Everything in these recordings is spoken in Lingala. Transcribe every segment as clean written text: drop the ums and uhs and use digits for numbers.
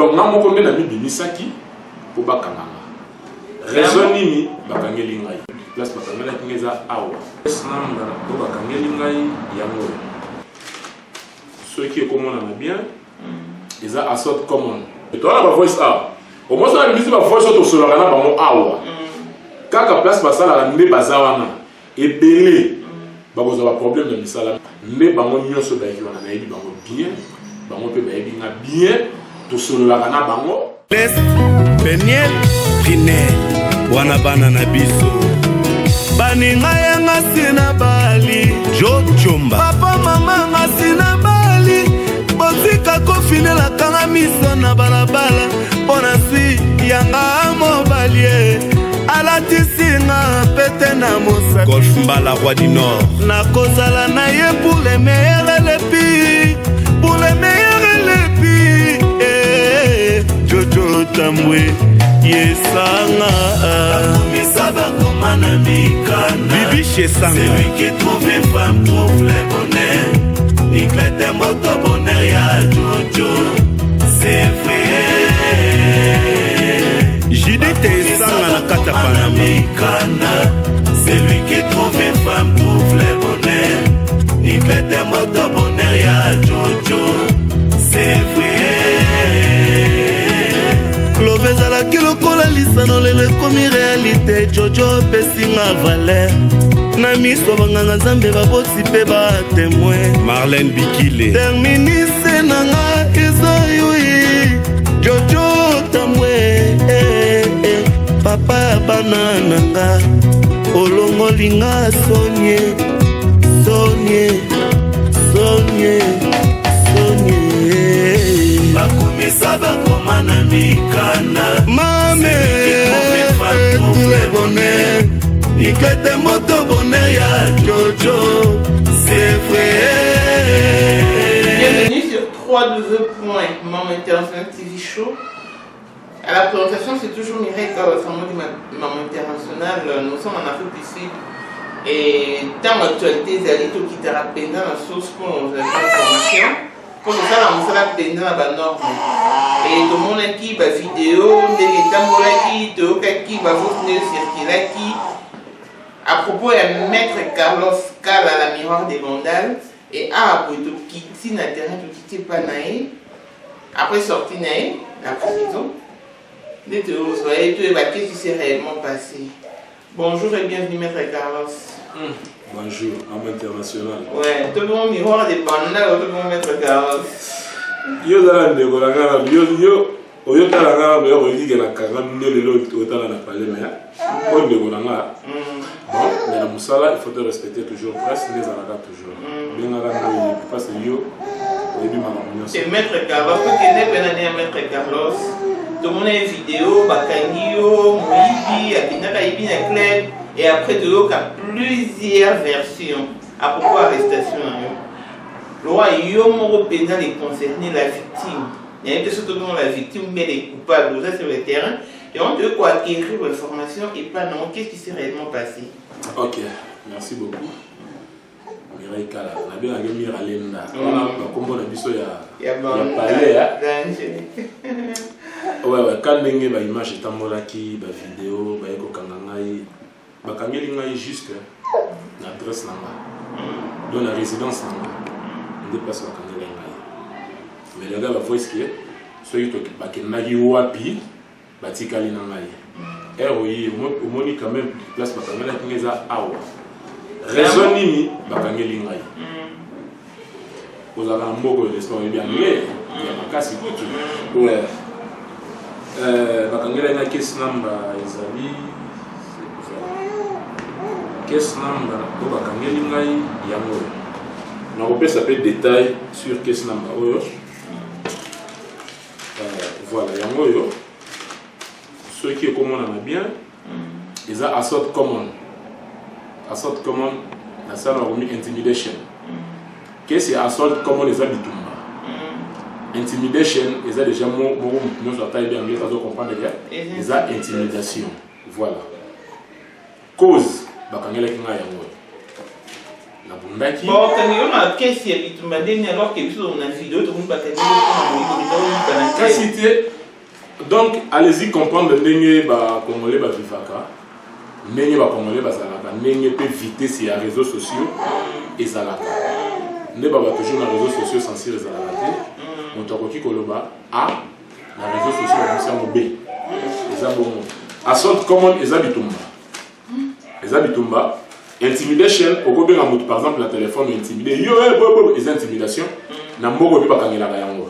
donc nga moko nde na mibimisaki po bakanganga raison nini bakangeli ngai place bakangelaki ngai eza awa namba po bakangeli ngai yango soki ekomonana bien eza assorte common towana bavoice awa omoso na bimisi bavoice oyo tosolaka na bango awa kaka place basalaka nde baza wana ebele bakozwa baproblème na misala nde bango nyonso bayeki wana nayebi bango bien bango mpe bayebi nga bien tosololaka na bango Peniel Rinel wana bana na biso baninga yanga sina bali Jojomba papa mama nga sina bali botika kofinela kanga miso na balabala pona sui yanga mobalie alatisinga pete na mosa Golf Mbala Roi du Nord nakozala na ye pour les meilleurs les pires pour les meilleurs les pires Jojo Tambwe Yesanga Misaba Komana Mikana Bibi Chesanga celui qui trouve une femme trouve le bonheur Niklete moto bonheur ya Jojo c'est vrai JDT Sanga na kata Panama celui qui trouve une femme trouve le bonheur Niklete moto bonheur ya Jojo c'est vrai ezalaki lokola lisano lelo ekomi réalité Jojo pesinga valer na miso banganga nzambe baboti mpe batémoin Marlène Bikile terminise nanga ezoyui Jojo Tambwe papa ya bana nanga olongolinga Sonie Sonie Sonie Sonie bakomisa bakomana mikana mame tout le bonheur Niklete moto bonheur ya Jojo c'est vrai. Bienvenue sur www.Maman International TV Show. À la présentation, c'est toujours Mireille Kawasambo de Maman International. Nous sommes en Afrique du Sud et dans l'actualité, Zalito qui t'a rappelé dans la source pour nos informations. Comme ça, on s'est rappelé dans la norme. Et tout le monde qui va vidéo, des tambouraki, tout qui va vous circuler qui. À propos de maître Carlos Cal à la miroir des Vandales et à tout quitter na terrain tout quitter pas naï. Après sortir naï, la prison. Dès que vous voyez tout qu'est-ce qui s'est réellement passé. Bonjour et bienvenue maître Carlos. Bonjour, homme international. Ouais, tout le monde miroir des Vandales, tout le monde maître Carlos. Yo dala ndeko la ngana yo oyo tala ngana be ko yiki na kanga ndele lo otala na parler mais on ndeko la ngana. Bon, mais la musala il faut te respecter toujours presque les alaka toujours. Bien ala na parce que yo oyebi mama c'est maître Carlos que n'est pas né maître Carlos. Tout le monde a une vidéo bakangio moibi akinaka ibi na club et après de l'eau plusieurs versions à propos arrestation. Le roi Yomo pénal est concerné la victime. Il y a une question de la victime, mais les coupables, ça sur le terrain. Et on peut quoi acquérir l'information et pas non. Qu'est-ce qui s'est réellement passé? Ok, merci beaucoup. Mireille Kala, on a bien la guerre à l'Enda. On a comme on a vu ça il y a parlé. Ouais, quand on a une image de Tambolaki, une vidéo, une Kangangai, Kangangai juste l'adresse là-bas. Dans la résidence là-bas. Déplace la caméra. Mais le gars la voice qui est celui qui bakendaki wapi batikali na ngai. Oui, au moni quand même place la caméra qui est awa. Raison nini bakangeli ngai. Vous avez un mot de l'espoir bien mais il y a pas casse tout. Ouais. Bakangeli na case number ezali case number to bakangeli ngai yango. On peut s'appeler détail sur qu'est-ce number oyo. Voilà, yango ceux qui commandent bien, ils ont assort common. Assort common, la salle a remis intimidation. Qu'est-ce que assort common ils ont bitumba. Intimidation, ils ont déjà nous sur taille bien anglais, ça doit comprendre déjà. Ils ont intimidation. Voilà. Cause, bakangela kinga yango. nabundaki bon quand il y a kesi ya bitumba ndeni alors que biso on a vidéo to mun bakani ko kasi te donc allez-y comprendre ndenge ba congolais ba vivaka ndenge ba congolais bazalaka ndenge pe vitesse ya réseaux sociaux ezalaka nde ba toujours na réseaux sociaux sensibles ezalaka te moto akoki koloba a na réseaux sociaux bamusango b eza bongo assault common eza bitumba intimidation okobenga moto par exemple na téléphone intimidé yo eza intimidation na mboko pe bakangelaka yango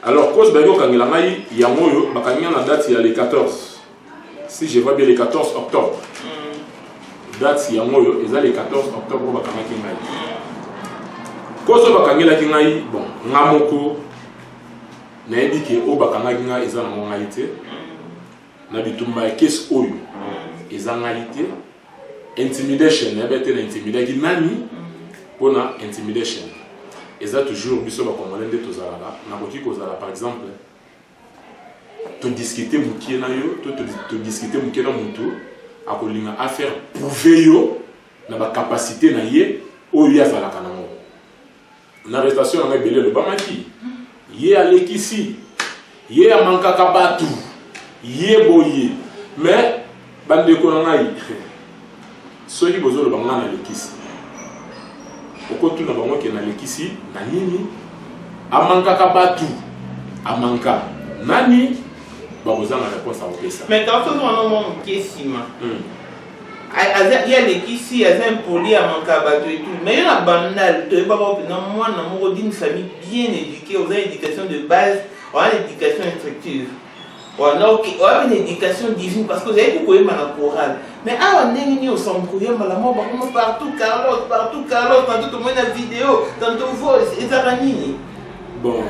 alors cause bayo kangela ngai yango yo bakangia na date ya le 14 si je vois bien le 14 octobre date yango yo eza le 14 octobre bakangaki ngai cause bakangelaki ngai bon ngamoko nayebi ke o bakangaki ngai eza nango ngai te na bitumba ya kesi oyo eza ngai te intimidation ya bete na intimidaki nani pona intimidation eza toujours biso bakongolais nde tozalaka nakoki kozala par exemple todiscute mokie na yo todiscute mokie na moto akolinga affaire prouve yo na bacapacité na ye oyo azalaka nango na arrestation na ngai ebele elobamaki ye alekisi ye amankaka bato ye boye mais bandeko na ngai soki bozoloba nga na lekisi okotuna bango ke na lekisi na nini amankaka batu amanka nani bakozanga réponse à opesa mais quand on a mon kesima il y a lekisi aza impoli amanka batu et tout mais il y a banal de pas na moi na mo d'une famille bien éduquée aux éducation de base on a l'éducation instructive on a une éducation divine parce que vous avez beaucoup aimé la chorale. Mais ah, on est venu au centre, il y a partout, Carlos, tantôt tout le monde a vidéo, tantôt voice, et ça va nini. Bon.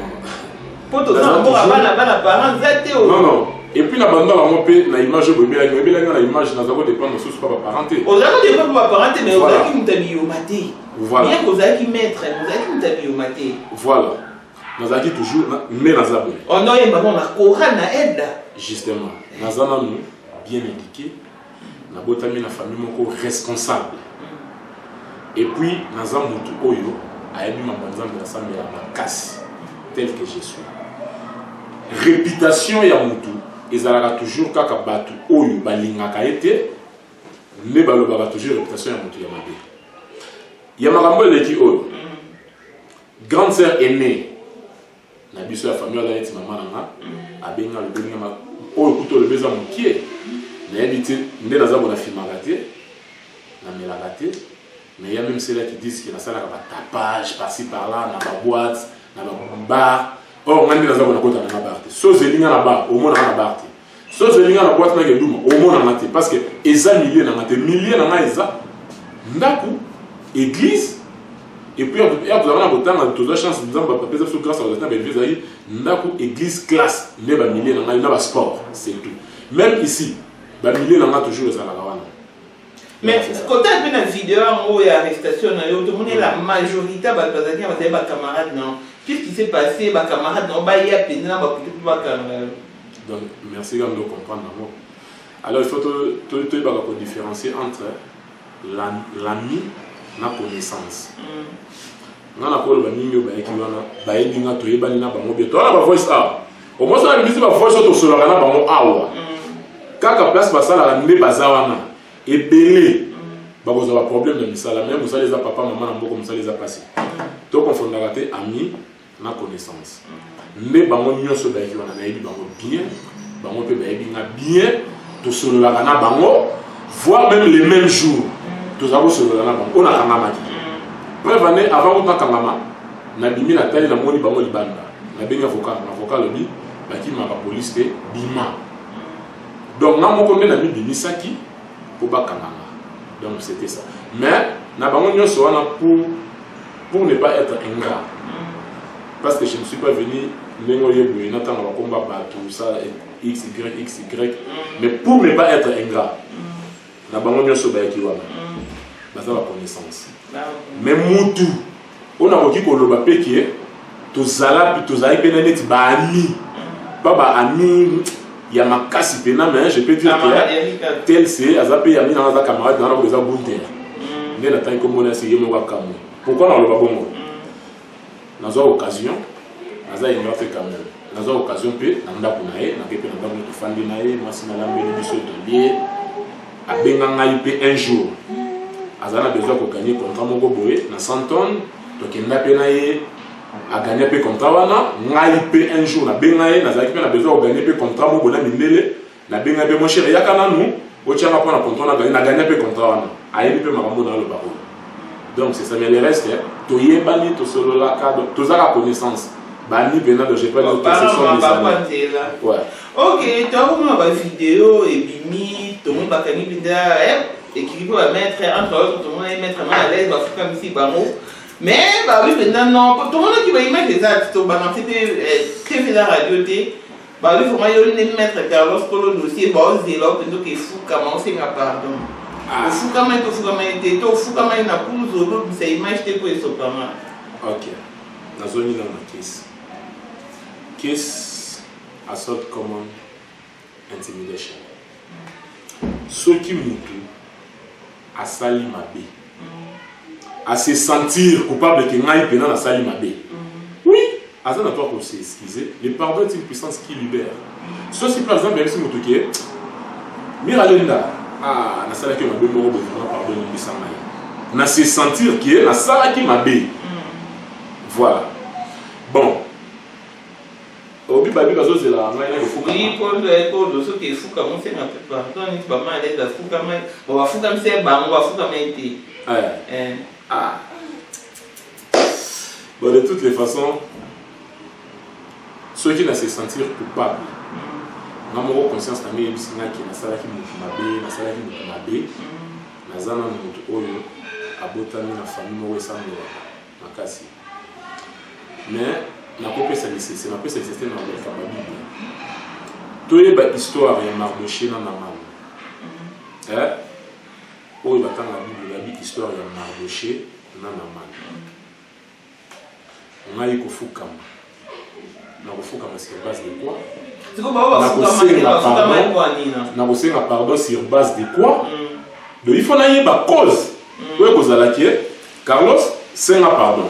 Pour tout ça, on va la parents, non. Et puis la bande on peut la image de la image nous avons dépendre de ce pas parenté. On a dépend de parenté mais on a qui nous tabi au maté. Voilà. Bien qu'on a qui maître, on a qui nous tabi au maté. Voilà. Nous avons toujours mais nous avons. On a maman na chorale na aide. Justement, nous avons bien éduqué, nous avons mis la famille moko responsable. Et puis nous avons tout oyo a aidé ma banzam de la salle de la casse tel que je suis. Réputation ya mutu ezalaka toujours kaka batu oyo balingaka ete ne balobaka toujours réputation ya mutu ya mabe. Ya makambo eleki oyo grande sœur aînée na biso ya famille ala eti mama nanga abenga lobenga ma oyo kuto lebeza mokie na yebiti nde naza bona filmaka te na melaka te mais il y a même ceux-là qui disent que na sala ka tapage par-ci par-là na ba boîte na ba bar or ngandi naza bona kota na bar te so zelinga na bar au mona na bar te so zelinga na boîte na keduma au mona na te parce que eza milliers na te milliers na eza ndaku église. Et puis, il y a toute chance de grâce à l'église, église classe, il y a milliers de sport, c'est tout. Même ici, il y a milliers de toujours les alagawana. Mais quand tu as vu la vidéo en haut et l'arrestation, la majorité des camarades, qu'est-ce qui s'est passé, les camarades, il y a peine, donc, merci de comprendre. Alors, il faut différencier entre l'ami et la connaissance. Nana ko ba ninyo ba ekiwana ba edinga to yebani na bango be to na ba voice a o mo sa bisi ba voice to solo na bango awa kaka place ba sala na bazawana ebele ba boza ba problème na misala même musala za papa maman na mboko musala za passé to confondaka te ami na connaissance ne bango nyonso ba ekiwana na yebi bango bien bango pe ba edinga bien to solo na bango voire même les mêmes jours to zabo solo na bango on a kangama preuve année avant qu'on kangama na bimi na tali na moni bango libanda na benga avocat lobi baki ma police te bima donc na moko nde na bimi saki pour ba kangama donc c'était ça mais na bango nyonso wana pour ne pas être ingrat parce que je ne suis pas venu nengo yebo na tanga ba komba ba tout ça xy mais pour ne pas être ingrat na bango nyonso ba yaki wana baza la connaissance. Mais mutu on a dit qu'on l'a péqué tozala tozala pe net ba ami pas ba ami ya makasi pena mais je peux dire que tel c'est azape ya mina za camarade dans la boza bunter nde natangi komona esi ye moko akamwe. Pourquoi naloba bongo? Nazwa occasion naza yenga mpe quand même. Nazwa occasion mpe na ndako na ye nake mpe na ndako tofandi na ye mwasi nalambeli biso tolie abenga ngai mpe un jour aza na besoin koganye contrat moko boye na 100 tonnes tokenda mpe na ye aganye mpe contrat wana ngai mpe un jour nabenga ye nazalaki mpe na besoin koganye mpe contrat moko na mindele nabenga mpe mon cher yaka nanu otianga mpo na contrat naganye mpe contrat wana ayebi mpe makambo na aloba oyo. Donc c'est ça, mais le reste toyebani tosololaka tozaka connaissance bani venant de je sais pas d'autres sessions des années. Ouais. Ok, tu as vraiment ma vidéo et bimi tout le monde bakani binda équipe va mettre entre autres tout le monde mettre mal à l'aise va faire comme si bamo mais bah oui maintenant non tout le monde qui va y mettre des actes au balancer TV la radio té bah oui faut moi y mettre Carlos pour le dossier bah c'est là plutôt que fou comment c'est ma pardon. Ah. Fou comment était tout fou comment il n'a pas nous autres c'est image té pour eso pas mal. Ok. Na zone dans la caisse. Case assault common intimidation. Ce qui mutu a sali mabe. À se sentir coupable que ngai pena na sali mabe. Oui, à ça n'a pas qu'on s'excuser. Le pardon est une puissance qui libère. Ceci par exemple même si mutu qui est miralenda ah na sala ki mabe moko be pardon ni bisanga. Na se sentir qui est na sala ki mabe. Voilà. Bon. Obi babi bazo zela ngai na fuka. Oui, pour le ceux qui fou comment c'est un peu pardon, ni pas mal d'aide à fou quand même. On va fou comme c'est on va fou comme été. Ah. Bon, de toutes les façons, ceux qui ne se sentir coupables, n'a pas conscience que les gens qui na sala ki mutumabe, na sala ki mutumabe, na zana mutu oyo abotami na famille mo esamo makasi. Mais na kopesa nécessité, na kopesa nécessité na Bible. Toyeba histoire ya Mardoché na Naman. Oyo batanga Bible la histoire ya Mardoché na Naman. Ngai kofukama. Na kofukama sur base de quoi? Na kosenga pardon sur base de quoi? Donc il faut na yeba cause. Oyo kozalaki Carlos senga pardon.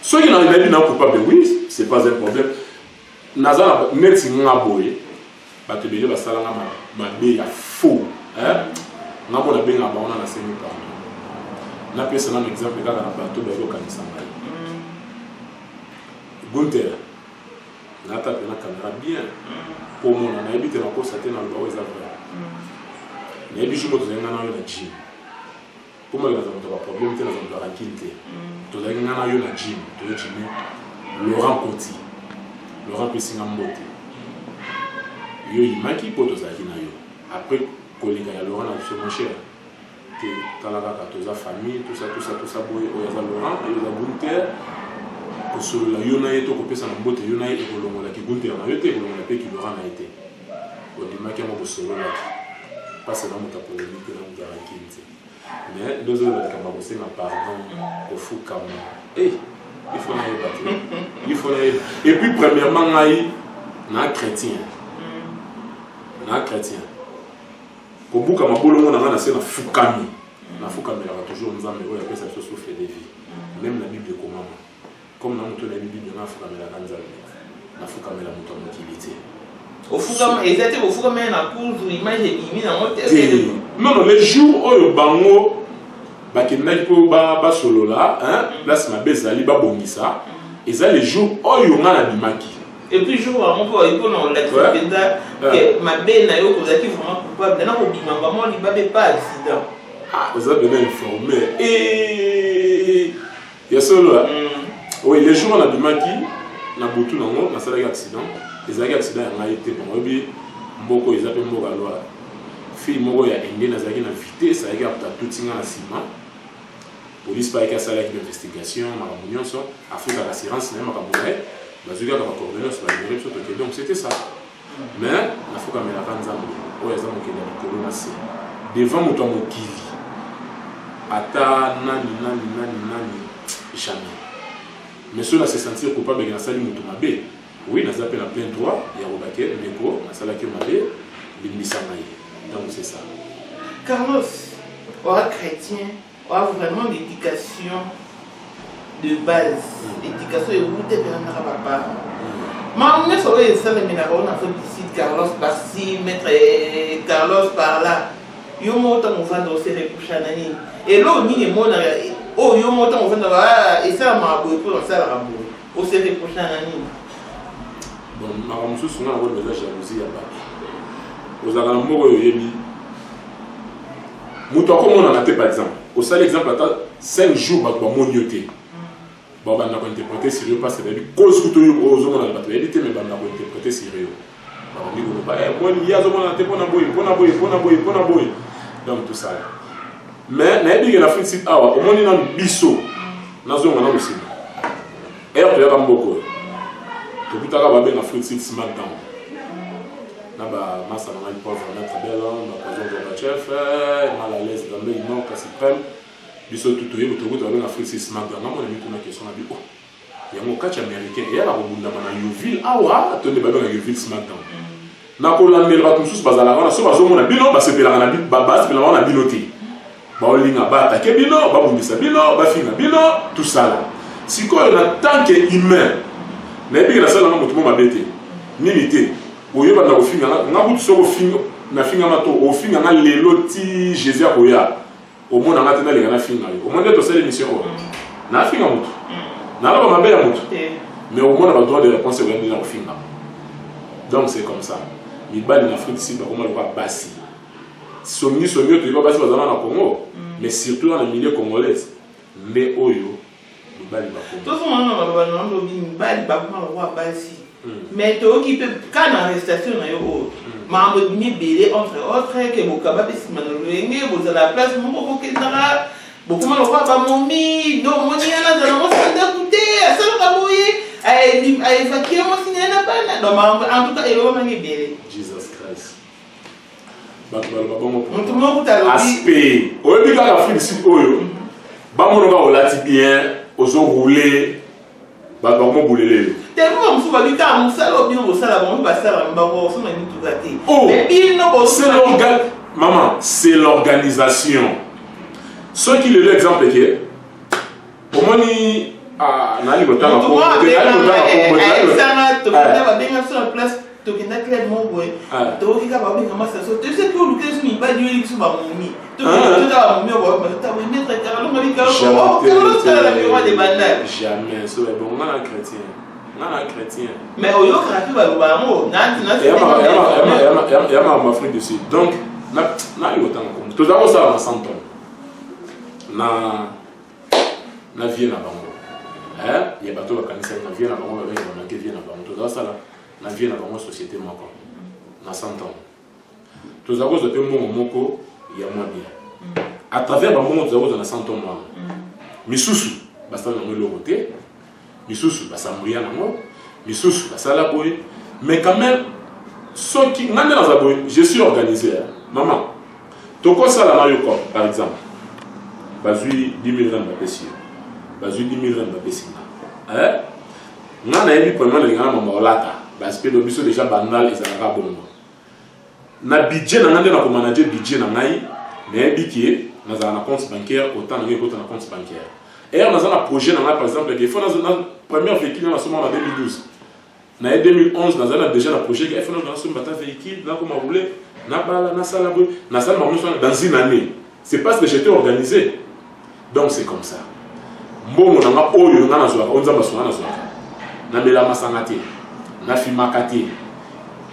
Ceux qui n'ont pas coupable, oui, c'est pas un problème. Nazana net nga boye, ba te bele ba sala nga ma be ya faux, hein? Nga bona be nga ba ona na semi pardon. Na pesa na exemple kaka na bato ba yo kanisa ngai. Gunther. Na ta pe na caméra bien. Pour mon na habite na ko saté na lo za vrai. Na bi jumo to nga na yo na gym. Pour moi la problème te na zo la quinte. To za nga na yo na gym, to yo gym. Laurent Conti. Laurent Pessinga Mbote. Yo imaki poto za na yo. Après collègue ya Laurent na so mon cher. Que talaka ka to za famille, tout ça boy o ya za Laurent, yo za Gunther. Ko so la yo na yeto ko pesa na Mbote yo na yeto ko longola ki Gunther na yo te ko longola pe ki Laurent na été. O dimaki mo ko solo la ki. Parce que dans ta polémique na mu garantie. Mais deux autres qui m'ont posé ma pardon au fou comme il faut aller battre. Il faut aller. Et puis premièrement na chrétien. Na chrétien. Pour beaucoup ma bolo na na c'est na fukami. Na fukami là toujours nous amener ouais ça se souffle des vies. Même la Bible comment comme dans notre la Bible na fukami la kanzali. Na fukami la muto motilité. Au fukami exactement au fukami na cours image élimine en mode non, les jours où le bango bakendaki po ba solo là, hein, place ma bezali ba bongisa, et ça les jours où yo nga na bimaki. Et puis jour à mon po il faut non la que ma be na yo kozaki vraiment coupable na ko bimanga mo li ba be pas accident. Ah, vous avez bien informé. Et il y a solo là. Oui, les jours na bimaki na botu nango na sala accident, les accidents nga été bon obi mboko ezape mboka loi. Fille moko ya ende nazaki na vitesse avec apta tutinga na ciment police pas ka sala ki investigation makambo nyonso afrika assurance na makambo na bazuka ka coordonner sur la direction de donc c'était ça mais na foka mela kanzambo oya za mokende na kolona se devant moto mokili ata nani jamais mais cela se sentir coupable na sali moto mabe oui na zape na plein droit ya robake meko na sala ki mabe bimbisa mai. Donc c'est ça. Carlos, or chrétien, on a vraiment l'éducation de base. L'éducation est routée dans la papa. Mais on est ça, mais on a fait ici Carlos par-ci, maître Carlos par-là. Il y a un moment où on va dans ces récouchanani. Et là, on y est mon oh, il y a un moment où on va dans et ça m'a aboué pour ça la rabou. Au ces récouchanani. Bon, ma ramsou souvent on va déjà jalousie à bas. Aux alentours où il y a Mouton comme on en a fait par exemple. Au seul exemple, 5 jours, bah, mon yoté. Bon, bah, on a interprété sérieux parce que cause que tu as aux hommes dans la bataille, mais on a interprété sérieux. On dit que moi, il y a des hommes qui ont boy. Donc tout ça. Mais, il y a Afrique site au moins il y a un biseau. Dans un moment aussi. Et tu as un beaucoup. Tu as un Afrique site SmackDown. Là, ma ça m'a pas vraiment très bien. Ma président Gorbachev, mal à l'aise dans le nord, casse suprême. Biso tout tu as un Afrique site SmackDown. On a mis une question. Il y a un catch américain. Et il y a un Yoville. Ah ouais, tu as un Yoville SmackDown. Na ko la mel batum sus bazala wana so bazomona bino basepela na bino basepela wana bino te ba olinga ba attaquer bino ba bumbisa bino ba finga bino tout ça là si ko na tant que humain na bi la sala na mutu mo mabete nini te oyoba na ko finga na butu so ko finga na finga mato o finga na lelo ti Jésus akoya o mona na tena lenga na finga yo o mona to sala émission ko na finga mutu na ba mabe ya mutu mais au moins on a le droit de réponse au gars au finga donc c'est comme ça. Il bat en Afrique ici, comment le voir bassi. Somni, tu vas passer dans le Congo, mais surtout dans le milieu congolais. Mais Oyo, il bat le Congo. Tout le monde bat le roi bassi. Mais tu occupes quand l'arrestation est haute. Mais on dit belé entre autres que vous capable de se vous avez la place, vous avez beaucoup de roi pas mon mi, donc on y a là dans le monde d'écouter, ça le rabouiller. En tout cas, il va me libérer. Jesus Christ. Aspect. Au début, quand la fille ici, on va bien, on va rouler, on va rouler. Maman, c'est l'organisation. Ce qui est l'exemple qui est, pour moi, ah, nani bota na ko to kenda club mo boy to fika ba binga masa so to se ko luke su mi ba diwe su ba mumi to ta mumi o ba ta we mettre ta lo mari ka o ka la mi wa de banda jamais so e bon na chrétien mais o yo ka tu ba lo ba mo na ya ma Afrique du Sud donc na yo tan ko to za ça na santon na Vienne bango il y a bateau qui na Vienne bango ba na ke Vienne bango to za ça là na vie na bango société moko na 100 ans tous à cause de mon moko ya moi bien à travers bango tous à cause na 100 ans moi misusu basta na mo lokote misusu basa mouria na mo misusu basa la boy mais quand même ceux qui n'ont pas la boy je suis organisé maman toko ça la mario corps par exemple bazui 10 000 rand bapesi bazui 10 000 rand bapesi na yebi premier le ngana mama olata parce que le biso déjà banal et ça n'a pas bon na budget na ngande na ko manager budget na ngai mais biki na za na compte bancaire autant na ko na compte bancaire et on a un projet na par exemple que faut na première véhicule na somme en 2012 na 2011 na za déjà le projet que faut na somme bata véhicule na comment rouler na bala na sala boy na sala dans une année c'est parce que j'étais organisé donc c'est comme ça mbongo na ma oyo na zo on za basona na zo na bela masangati na fimakati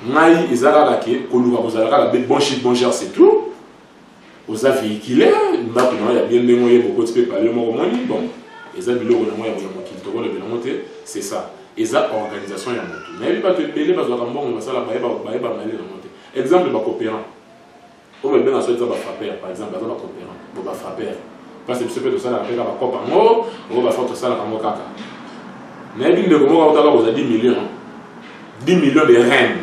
ngai ezalaka ke koluka kozalaka la bon shit bon genre c'est tout aux véhiculés ndako na ya bien ndemo ye beaucoup de parler mo moni bon eza biloko na mo ya mokili to ko le monter c'est ça eza organisation ya moto mais pas te belé ba zo ka mbongo basala ba yeba mali na monter exemple ba coopérant on me bien na soit ba frapper par exemple ba coopérant bo ba frapper parce que ce peut ça la faire ba copa mo on va faire tout ça la mo kaka mais bien de comment on t'a ba 10 millions 10 millions de rennes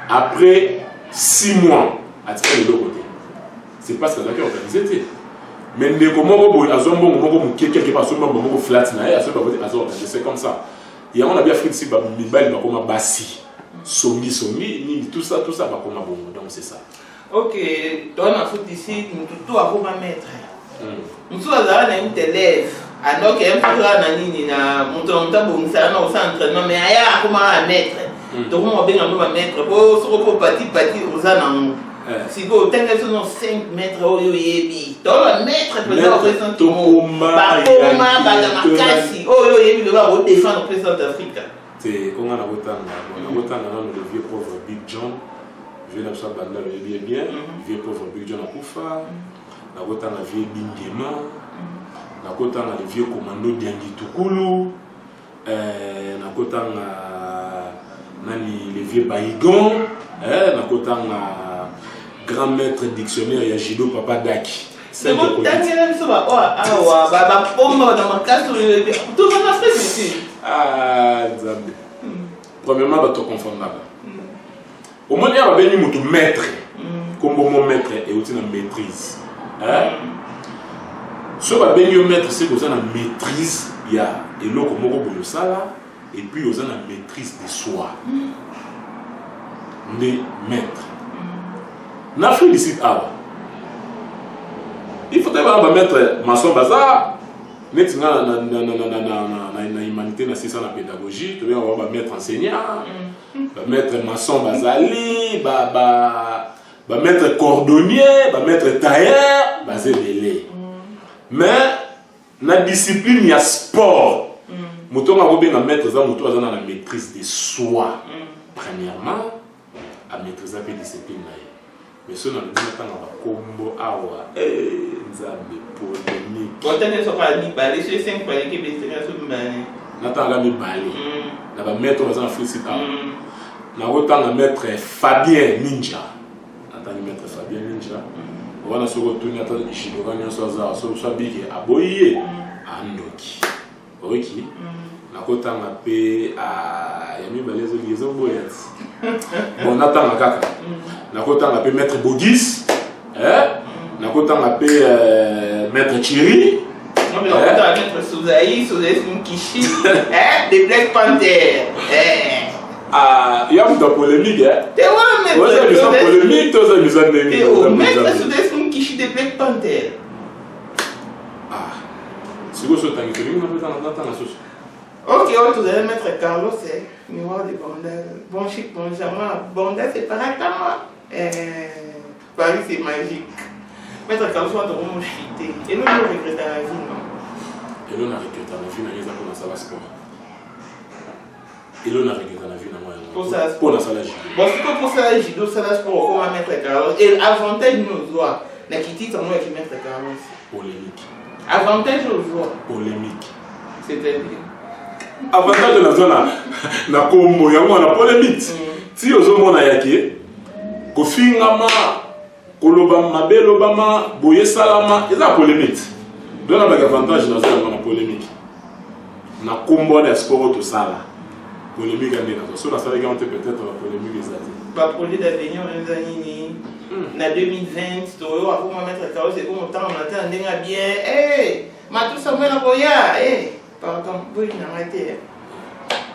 après 6 mois à tirer de l'autre côté. C'est pas ce que j'ai organisé. Mais comment on a quelque part on flat c'est comme ça. Et on a bien fait ici comme bassi. Sommi, tout ça comme bon. Donc c'est ça. Ok, toi on a fait ici tout à vous mettre. Musu azala na t'élève. Alors qu'il y a un peu de entraînement, mais il y a un maître. Donc, on va bien un maître. Pour se partir aux années. Si vous avez 5 mètres, vous avez un maître pour défendre le président d'Afrique. C'est comme on a le vieux pauvre Big John. Je vais le bien. Le vieux pauvre Big John à Koufa. La vieux Bingema. Nakotanga le vieux commando Diangi Tukulu, nakotanga nani le vieux Baïgon, nakotanga grand maître dictionnaire Yajido Papa Daki. C'est bon, t'as ça va. Bah pombe dans ma case tout le monde a fait ici. Ah, Zambé. Premièrement, bato confondable. Au moins il y a béni mutu maître. Comme mon maître et aussi na maîtrise. Si on a bien maître, c'est que vous avez une maîtrise, il y a et l'autre et puis vous avez une maîtrise de soi. Des maîtres. Dans l'Afrique d'ici, il faut avoir un maître maçon bazar. Maintenant, dans l'humanité, dans la pédagogie, tu vas avoir un maître enseignant, un maître maçon bazali, un maître cordonnier, un maître tailleur, basé belé. Mais dans la discipline, il y a sport. Mouton a bien mettre ça, mouton a la maîtrise de soi. Premièrement, à maîtriser la discipline. Mais si on a un combo awa, nzambe polémique. Quand on est sur la balai, c'est 5 balais qui est sur le balai. Nathan a mis balai. On va mettre dans un félicite. On va mettre Fabien Ninja. Nathan va mettre Fabien Ninja. On va se retourner à Ishidogani soit big aboyé andoki. Ok. Na kota ngape yami balezo liaison boyat. Bon Nathan ngaka. Na kota ngape maître Bogis. Na kota ngape maître Chiri. Non mais on va mettre Souzaï Kishi. Des Black Panther. Il y a une polémique. Tu vois, mais polémique, tu as maître Souzaï Kishi des Black Panther. Si vous êtes en ok, vous allez mettre Carlos, c'est miroir de Bondel. Bon chic, bon jamais. Bondel, c'est pareil à moi. Paris, c'est magique. Mettre Carlos, on va te chuter. Et nous, on regrette la vie, non? Et nous, on a regretté la vie, on a commencé à la sport. Et là, on a regretté la vie, pour la salle à judo. Bon, c'est que pour ça, judo, ça la sport, on va mettre Carlos. Et l'avantage, nous, doit. La kitty, c'est moi qui mettre Carlos. Polémique. Avantage aux joueurs. Polémique. C'est-à-dire avantage de la zone na kombo yango na polémique. Si ozo na yaki ko fingama ko loba mabe lobama boye salama eza polémique. Donc na avantage na zone na polémique. Na kombo na sport to sala. Polémique ande na so na sala qui peut-être la polémique ezati. Pas projet d'avenir les années na 2020 to yo akoma mettre Carlos c'est comme temps on attend ndenga bien ma tout ça na boya pardon oui na arrêté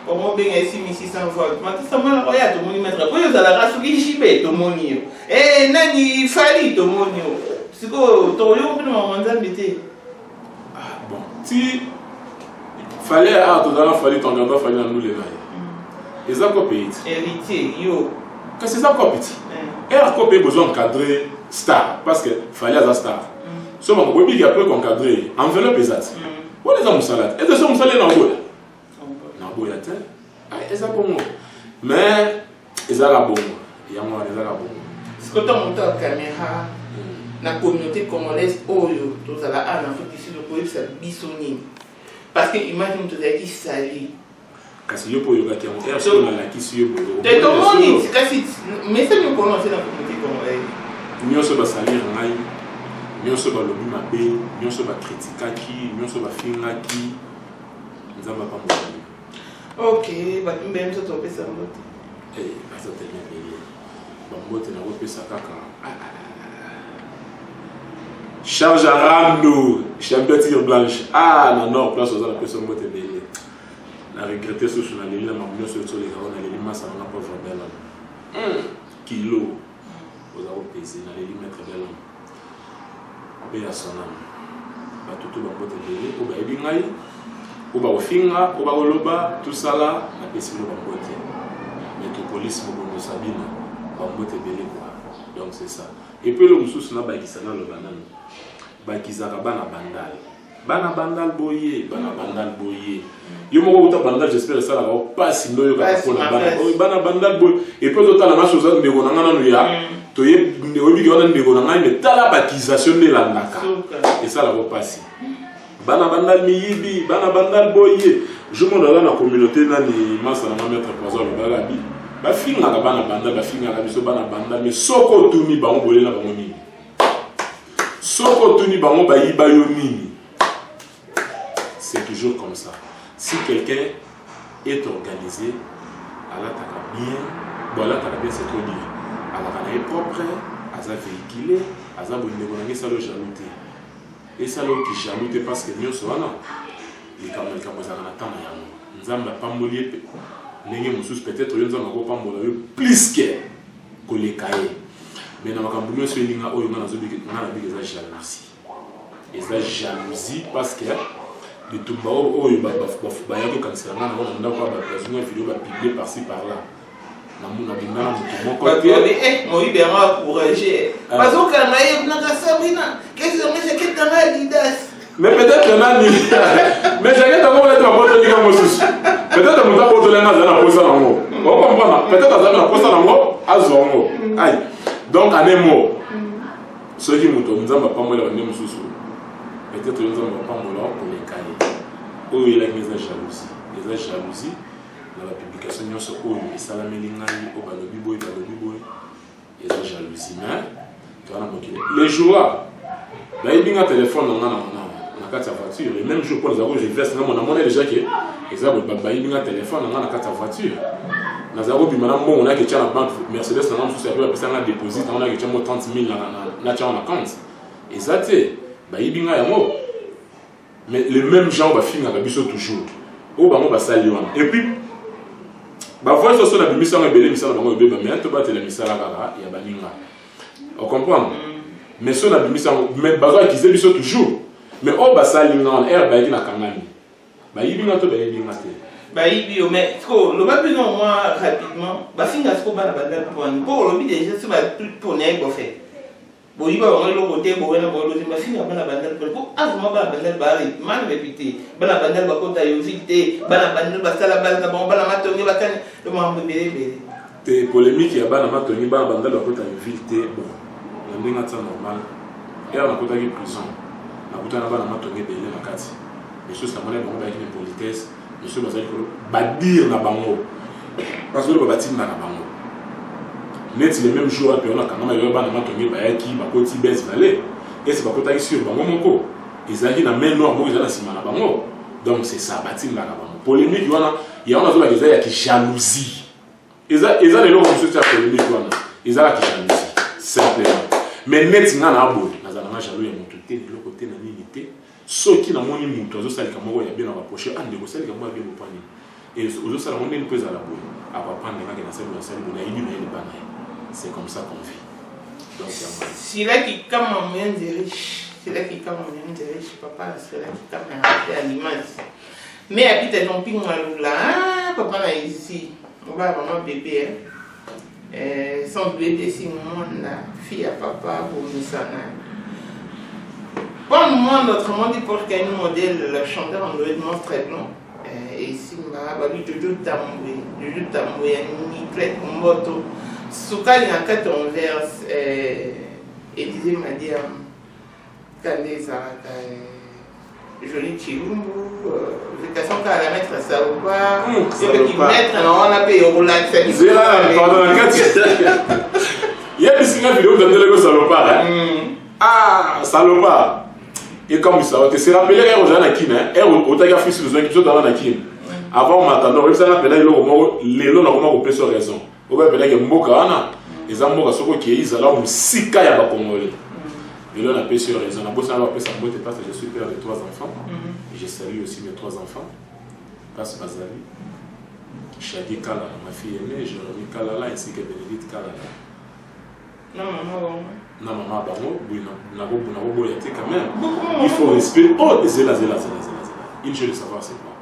pour moi bien ici 1600 volts ma tout ça na boya to moni mettre pour yo za la rasu ki jibe to moni yo nani fali to moni yo siko to yo bino manza mbité bon si fallait to dans fallait ton gars fallait nous les là ezako pays héritier yo que c'est ça quoi petit et la copie besoin d'encadrer star parce que fallait à star so mon bobi qui après encadrer enveloppe exacte on les a mon salade et de ça mon salade na boya te ça bon mais ça la bon il y a moi ça la bon ce que tu montes la caméra na communauté congolaise oyo to za la ana faut ici le police ça bisoni parce que imagine tout ça qui sali kasi yo po yo kati on est sur la kisi yo bo te to moni kasi mais ça nous connaît dans la communauté congolaise nyonso ba salir ngai nyonso ba lobi mabe nyonso ba critikaki nyonso ba fingaki nzamba pa mo ok ba mbem so to pesa mbote ba so tellement bien ba mbote na pesa kaka Charles Arando champion tir blanche na nord place aux la pesa mbote belé la regretter ce sur la ligne la mamie sur les gars on a les limaces ça n'a pas vraiment kilo aux avoir pesé na les mettre belle paix à son âme batutu bango tebele o ba ebingai o ba ofinga o ba oloba tout ça là na pesi lo bango te métropolis mo sabina bango tebele quoi donc c'est ça et puis le mususu na ba kisana lo banana ba kizaka bana bandal boye yo moko uta bandal j'espère ça là pas si no yo ka ko na bana bandal boye et puis d'autres la ma chose ndeko na ngana no ya to ye ndeko bi wana ndeko na ngana mais tala baptisation de la ndaka et ça là va passer bana bandal miyibi bana bandal boye je me dans la communauté na ni masa na mettre poison le bagabi ba finga ka bana bandal ba finga ka biso bana bandal mais soko tuni ba ngolé na ba ngoni soko tuni ba ngo ba yiba yo nini. C'est toujours comme ça. Si quelqu'un est organisé, Allah t'a bien, bon Allah t'a bien, c'est trop dire. Allah est propre, Allah véhiculé, Allah bonne ça le jalouté. Et ça le qui jalouté parce que nous sommes là. Les camarades qui ont attend nous n'avons pas mouillé. N'ayez musus peut-être nous n'avons pas mouillé plus que les cahiers. Mais nous avons besoin de nous avons besoin de jalousie. Et ça jalousie parce que de tout le monde, il y a des gens qui ont publié par-ci par-là. Mais peut-être mais peut-être donc en un mot ceux qui nous ont pas peut-être nous avons pas pour les cahiers. Où il y a des jalousies. Les jalousies, dans la publication, nous sommes au Salamélingaï, au Balobiboy, il y a des jalousies. Mais les jours là, il y a un téléphone dans la voiture. Les mêmes jours, pour les avoir, je veste, on a déjà qui il y a un téléphone dans la voiture. Nous avons vu madame, on a que la banque Mercedes, on a déposé, on a que 30 000 dans la compte. Et ça, c'est. Mais les mêmes gens vont finir à biso toujours. Au bas on sali wana. Et puis ba voix sur la mission est belle mission bango beba mais to batela misala kaka ya baninga. On comprend. Mais sur la mission mais bazo akize biso toujours. Mais au bas sali ngana air ba na kangani. Ba yibinga to ba yibinga te. Ba yibi o mais ko le ba plus non moi rapidement ba finga ko ba na bandal pour le bi déjà c'est ba tout pour né go fait. Bon, il va avoir le côté, bon, il va avoir le machine, il va avoir la bandelle, pour avant la bandelle, mal répété, la bandelle va compter, il va la bandelle, va la balle, bon, la matonnie, va canner, le membre bébé. Tes polémiques, il y a la matonnie, la bandelle va compter, il bon, on est normal. Et on a compté une prison, on a compté la matonnie, il y a la carte. Les choses comme on a une politesse, les choses va dire la bango, parce que le bâtiment n'a pas bango. Net les mêmes jours que on a quand même eu bana matongi ba yaki ba koti bes valé et c'est pas kota sur bango moko ezali na main noire mo ezala sima na bango donc c'est ça bâtiment na bango polémique wana ya on a zo ba ezali ya ki jalousie ezali les lots comme ça polémique wana ezali ki jalousie simplement mais net ngana abo nazala na jaloux ya mutu te de l'autre côté na nini soki na moni mutu azo salika moko ya bien na rapprocher ande ko salika mo bien mopani et ozo sala mo ndeni pesa la boye apa pande ngaka na sala na yini na yini bana. C'est comme ça qu'on vit. Donc, c'est là qui comme un moyen de riche. C'est là qui comme un moyen de riche, papa. C'est là qui comme un à l'image. Mais habite ton ping là, papa là ici. On va vraiment bébé. Sans bébé, c'est mon fille à papa pour nous ça. Pour le moment, notre monde est pour qu'il y ait un modèle, le chanteur en environnement très blanc. Et ici, on va lui Jojo Tamoué, une clé en moto. Soukali en fait on verse Élisée m'a dit Kandé Zaraka joli Chilumbu vocation qu'à la mettre ça ou pas et qui mettre on a payé au lac c'est là pendant la 4 il y a des signes vidéo dans le salopard ah salopard et comme ça on te rappelé hier aux Anakin et au taga fils besoin qui sont dans l'Anakin avant maintenant on s'est rappelé les lots normalement au sur raison. On va appeler que Mboka Ana, les Amboka Soko qui est là où Sika ya Bakongolais. Et là on a appelé sur raison. On a besoin d'avoir sa boîte parce que je suis père de 3 enfants. Et je salue aussi mes 3 enfants. Passe Bazali, Shadi Kala, ma fille aînée, Jérémy Kalala ainsi que Bénédicte Kalala. Non, maman. Non, maman, bango, oui, non, quand même. Il faut respect. Oh, zéla. Une chose de savoir, c'est quoi?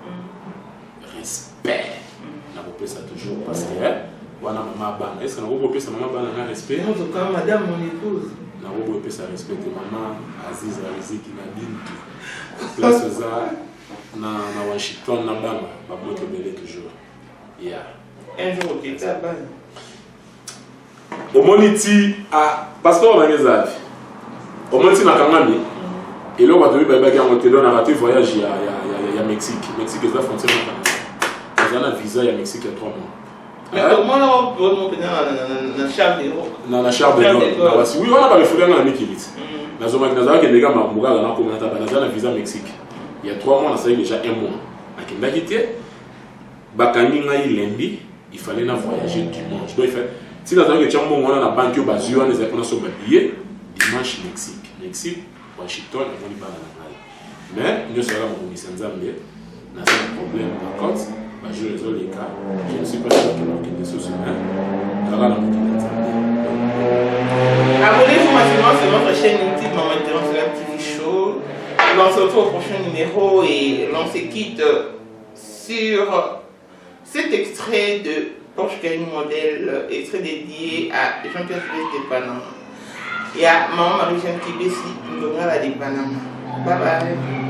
Respect. On a ça toujours parce que, voilà, maman, bango. Est-ce qu'on a repris ça, maman, bango, un respect? En tout cas, madame, mon épouse. On a repris ça, respect. Maman, Aziz, Aziz, qui m'a dit tout. Place ça, dans Washington, dans Bama, pas moi qui belé toujours. Yeah. Un jour, tu étais à Bama. Au moniti à pasteur dans les avis. Au moniti na Kangami. Et là on va te dire que on te donne un raté voyage il y a Mexique. Mexique est la frontière de Canada. On a un visa il y a Mexique il y a 3 mois. Mais comment là on peut monter dans Charles de Gaulle? Dans la Charles de Gaulle. Oui, on a pas réfléchi dans la Mikivit. Dans zone Canada que les gars m'a mouga dans comment t'as pas un visa Mexique. Il y a 3 mois on a ça déjà 1 mois. À Kendakité bakani ngai lundi, il fallait na voyager dimanche. Donc il fait si dans un que on a la banque au Bazio, on les a pris sur le billet dimanche Mexique, Washington, on y parle dans la mais nous sommes mon commissaire Zambie, n'a pas de problème. Par contre, je résolve les cas. Je ne suis pas sûr qu'il y ait des choses humaines. Abonnez-vous maintenant sur notre chaîne YouTube Maman International TV Show. On se retrouve au prochain numéro et l'on se quitte sur cet extrait de Porsche Cayenne modèle, extrait dédié à Jean-Pierre Félix de Panama. Et à Maman Marie-Jeanne Kibesi, nous donnera la de Panama. Bye bye.